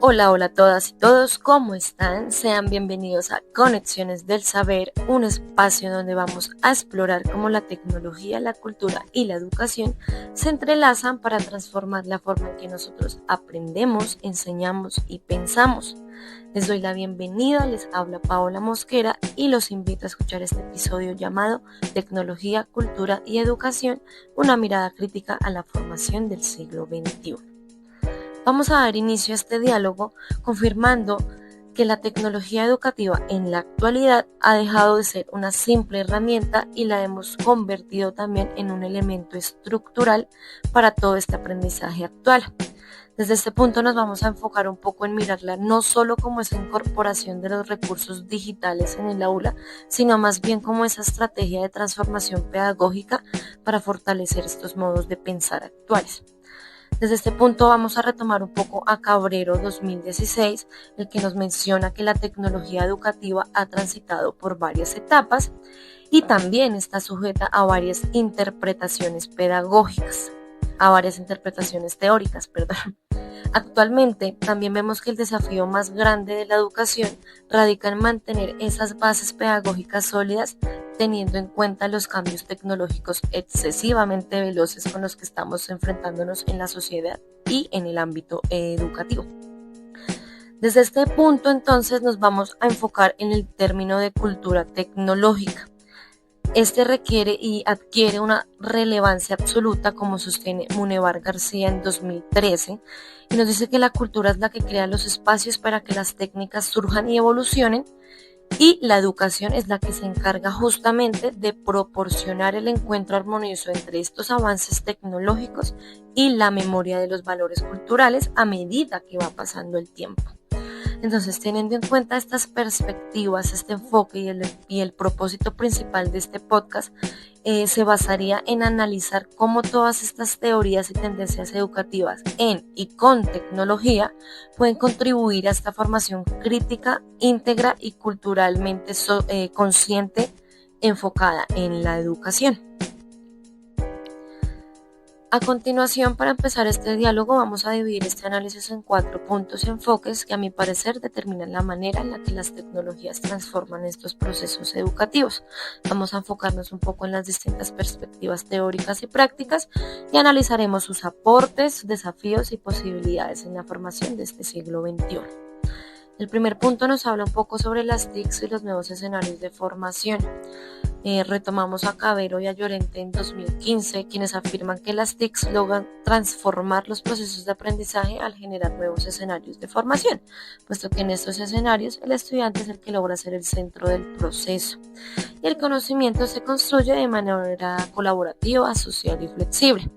Hola, hola a todas y todos, ¿cómo están? Sean bienvenidos a Conexiones del Saber, un espacio donde vamos a explorar cómo la tecnología, la cultura y la educación se entrelazan para transformar la forma en que nosotros aprendemos, enseñamos y pensamos. Les doy la bienvenida, les habla Paola Mosquera y los invito a escuchar este episodio llamado Tecnología, Cultura y Educación, una mirada crítica a la formación del siglo XXI. Vamos a dar inicio a este diálogo confirmando que la tecnología educativa en la actualidad ha dejado de ser una simple herramienta y la hemos convertido también en un elemento estructural para todo este aprendizaje actual. Desde este punto nos vamos a enfocar un poco en mirarla no solo como esa incorporación de los recursos digitales en el aula, sino más bien como esa estrategia de transformación pedagógica para fortalecer estos modos de pensar actuales. Desde este punto vamos a retomar un poco a Cabrero 2016, el que nos menciona que la tecnología educativa ha transitado por varias etapas y también está sujeta a varias interpretaciones pedagógicas, a varias interpretaciones teóricas, perdón. Actualmente también vemos que el desafío más grande de la educación radica en mantener esas bases pedagógicas sólidas teniendo en cuenta los cambios tecnológicos excesivamente veloces con los que estamos enfrentándonos en la sociedad y en el ámbito educativo. Desde este punto entonces nos vamos a enfocar en el término de cultura tecnológica. Este requiere y adquiere una relevancia absoluta, como sostiene Munevar García en 2013, y nos dice que la cultura es la que crea los espacios para que las técnicas surjan y evolucionen, y la educación es la que se encarga justamente de proporcionar el encuentro armonioso entre estos avances tecnológicos y la memoria de los valores culturales a medida que va pasando el tiempo. Entonces, teniendo en cuenta estas perspectivas, este enfoque y el propósito principal de este podcast, se basaría en analizar cómo todas estas teorías y tendencias educativas en y con tecnología pueden contribuir a esta formación crítica, íntegra y culturalmente consciente enfocada en la educación. A continuación, para empezar este diálogo, vamos a dividir este análisis en 4 puntos y enfoques que a mi parecer determinan la manera en la que las tecnologías transforman estos procesos educativos. Vamos a enfocarnos un poco en las distintas perspectivas teóricas y prácticas y analizaremos sus aportes, desafíos y posibilidades en la formación de este siglo XXI. El primer punto nos habla un poco sobre las TICs y los nuevos escenarios de formación. Retomamos a Cabero y a Llorente en 2015, quienes afirman que las TICs logran transformar los procesos de aprendizaje al generar nuevos escenarios de formación, puesto que en estos escenarios el estudiante es el que logra ser el centro del proceso y el conocimiento se construye de manera colaborativa, social y flexible.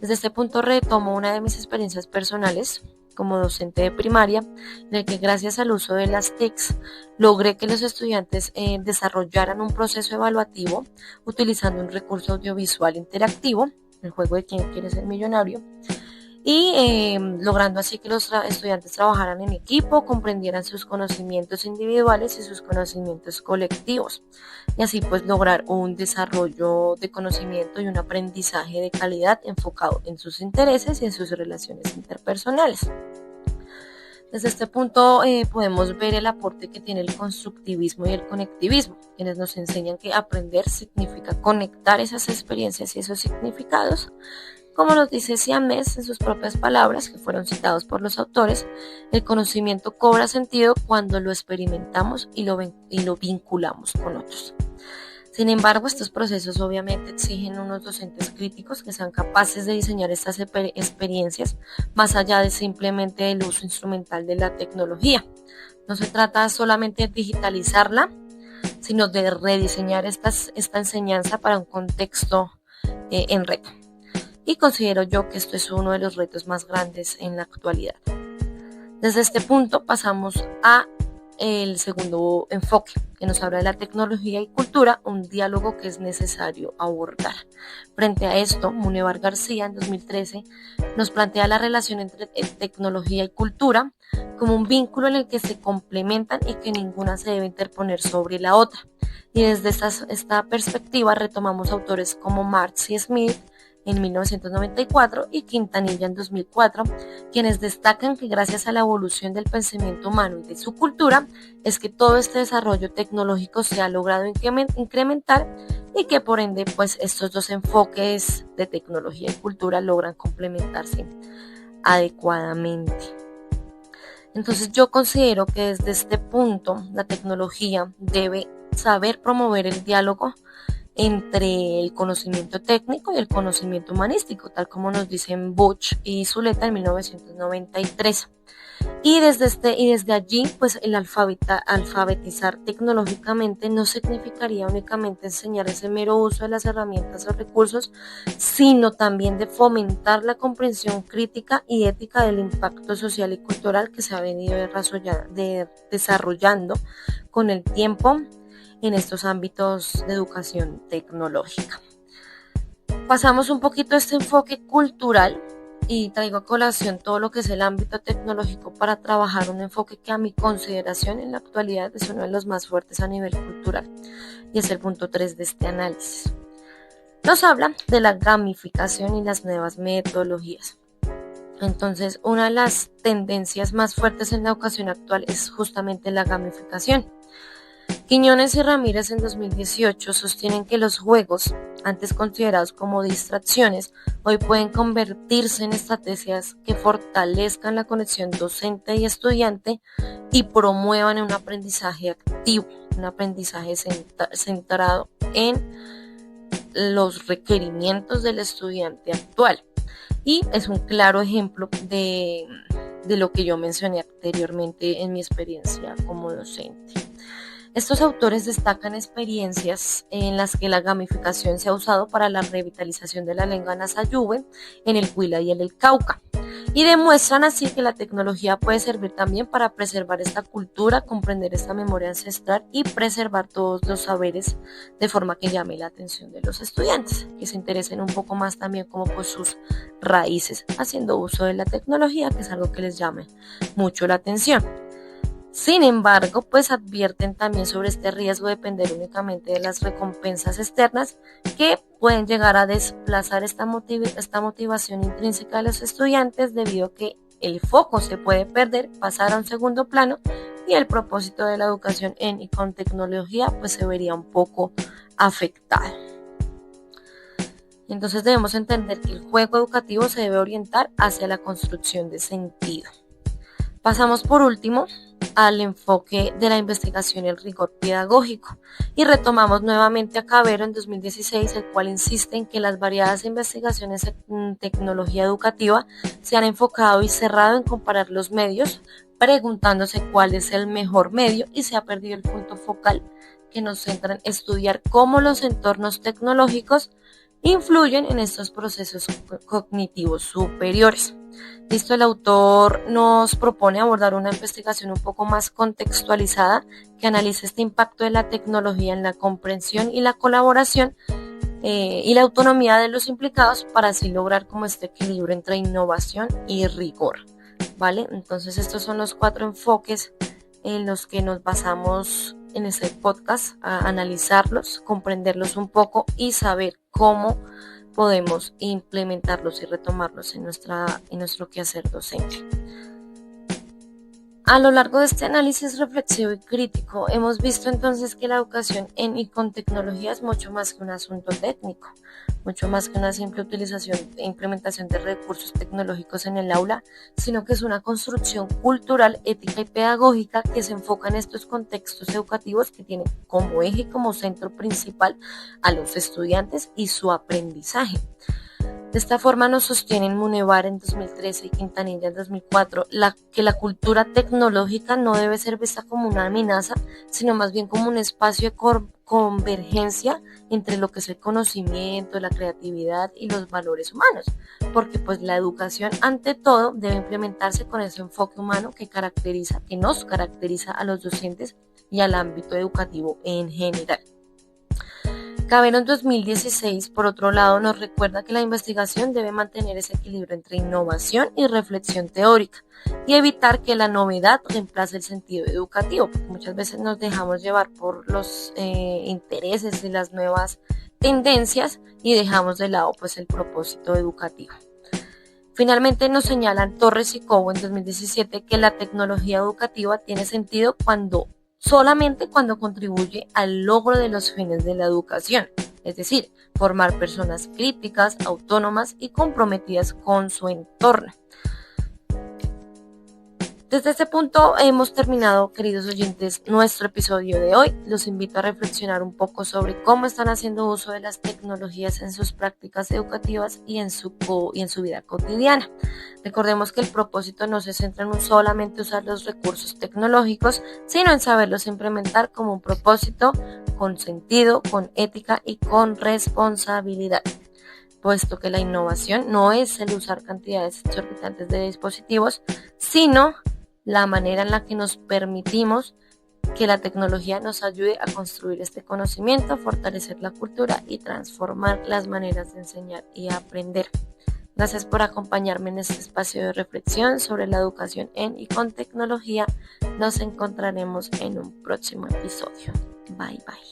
Desde este punto retomo una de mis experiencias personales como docente de primaria, en el que gracias al uso de las TICs logré que los estudiantes desarrollaran un proceso evaluativo utilizando un recurso audiovisual interactivo, el juego de quién quiere ser millonario, y logrando así que los estudiantes trabajaran en equipo, comprendieran sus conocimientos individuales y sus conocimientos colectivos, y así pues lograr un desarrollo de conocimiento y un aprendizaje de calidad enfocado en sus intereses y en sus relaciones interpersonales. Desde este punto podemos ver el aporte que tiene el constructivismo y el conectivismo, quienes nos enseñan que aprender significa conectar esas experiencias y esos significados. Como nos dice Siamés en sus propias palabras, que fueron citados por los autores, el conocimiento cobra sentido cuando lo experimentamos y lo vinculamos con otros. Sin embargo, estos procesos obviamente exigen unos docentes críticos que sean capaces de diseñar estas experiencias más allá de simplemente el uso instrumental de la tecnología. No se trata solamente de digitalizarla, sino de rediseñar esta enseñanza para un contexto en reto. Y considero yo que esto es uno de los retos más grandes en la actualidad. Desde este punto pasamos a el segundo enfoque, que nos habla de la tecnología y cultura, un diálogo que es necesario abordar. Frente a esto, Munevar García en 2013 nos plantea la relación entre tecnología y cultura como un vínculo en el que se complementan y que ninguna se debe interponer sobre la otra. Y desde esta perspectiva retomamos autores como Marx y Smith, en 1994 y Quintanilla en 2004, quienes destacan que gracias a la evolución del pensamiento humano y de su cultura es que todo este desarrollo tecnológico se ha logrado incrementar y que por ende pues estos dos enfoques de tecnología y cultura logran complementarse adecuadamente. Entonces yo considero que desde este punto la tecnología debe saber promover el diálogo entre el conocimiento técnico y el conocimiento humanístico, tal como nos dicen Butch y Zuleta en 1993. Y desde allí, pues el alfabetizar tecnológicamente no significaría únicamente enseñar ese mero uso de las herramientas o recursos, sino también de fomentar la comprensión crítica y ética del impacto social y cultural que se ha venido desarrollando con el tiempo en estos ámbitos de educación tecnológica. Pasamos un poquito a este enfoque cultural y traigo a colación todo lo que es el ámbito tecnológico para trabajar un enfoque que a mi consideración en la actualidad es uno de los más fuertes a nivel cultural y es el punto 3 de este análisis. Nos habla de la gamificación y las nuevas metodologías. Entonces, una de las tendencias más fuertes en la educación actual es justamente la gamificación. Quiñones y Ramírez en 2018 sostienen que los juegos, antes considerados como distracciones, hoy pueden convertirse en estrategias que fortalezcan la conexión docente y estudiante y promuevan un aprendizaje activo, un aprendizaje centrado en los requerimientos del estudiante actual. Y es un claro ejemplo de lo que yo mencioné anteriormente en mi experiencia como docente. Estos autores destacan experiencias en las que la gamificación se ha usado para la revitalización de la lengua nasayube en el Huila y en el Cauca, y demuestran así que la tecnología puede servir también para preservar esta cultura, comprender esta memoria ancestral y preservar todos los saberes de forma que llame la atención de los estudiantes, que se interesen un poco más también como por sus raíces, haciendo uso de la tecnología, que es algo que les llame mucho la atención. Sin embargo, pues advierten también sobre este riesgo de depender únicamente de las recompensas externas que pueden llegar a desplazar esta motivación intrínseca de los estudiantes debido a que el foco se puede perder, pasar a un segundo plano y el propósito de la educación en y con tecnología pues se vería un poco afectado. Entonces debemos entender que el juego educativo se debe orientar hacia la construcción de sentido. Pasamos por último al enfoque de la investigación y el rigor pedagógico y retomamos nuevamente a Cavero en 2016, el cual insiste en que las variadas investigaciones en tecnología educativa se han enfocado y cerrado en comparar los medios, preguntándose cuál es el mejor medio y se ha perdido el punto focal que nos centra en estudiar cómo los entornos tecnológicos influyen en estos procesos cognitivos superiores. Listo, el autor nos propone abordar una investigación un poco más contextualizada que analice este impacto de la tecnología en la comprensión y la colaboración y la autonomía de los implicados para así lograr como este equilibrio entre innovación y rigor, ¿vale? Entonces estos son los 4 enfoques en los que nos basamos en este podcast, a analizarlos, comprenderlos un poco y saber cómo podemos implementarlos y retomarlos en nuestro quehacer docente. A lo largo de este análisis reflexivo y crítico, hemos visto entonces que la educación en y con tecnología es mucho más que un asunto técnico, mucho más que una simple utilización e implementación de recursos tecnológicos en el aula, sino que es una construcción cultural, ética y pedagógica que se enfoca en estos contextos educativos que tienen como eje y como centro principal a los estudiantes y su aprendizaje. De esta forma nos sostienen Munevar en 2013 y Quintanilla en 2004 que la cultura tecnológica no debe ser vista como una amenaza, sino más bien como un espacio de convergencia entre lo que es el conocimiento, la creatividad y los valores humanos, porque pues la educación ante todo debe implementarse con ese enfoque humano que nos caracteriza a los docentes y al ámbito educativo en general. Cavero en 2016, por otro lado, nos recuerda que la investigación debe mantener ese equilibrio entre innovación y reflexión teórica y evitar que la novedad reemplace el sentido educativo, porque muchas veces nos dejamos llevar por los intereses de las nuevas tendencias y dejamos de lado pues el propósito educativo. Finalmente nos señalan Torres y Cobo en 2017 que la tecnología educativa tiene sentido solamente cuando contribuye al logro de los fines de la educación, es decir, formar personas críticas, autónomas y comprometidas con su entorno. Desde este punto hemos terminado, queridos oyentes, nuestro episodio de hoy. Los invito a reflexionar un poco sobre cómo están haciendo uso de las tecnologías en sus prácticas educativas y en su vida cotidiana. Recordemos que el propósito no se centra en solamente usar los recursos tecnológicos, sino en saberlos implementar como un propósito con sentido, con ética y con responsabilidad, puesto que la innovación no es el usar cantidades exorbitantes de dispositivos, sino la manera en la que nos permitimos que la tecnología nos ayude a construir este conocimiento, fortalecer la cultura y transformar las maneras de enseñar y aprender. Gracias por acompañarme en este espacio de reflexión sobre la educación en y con tecnología. Nos encontraremos en un próximo episodio. Bye bye.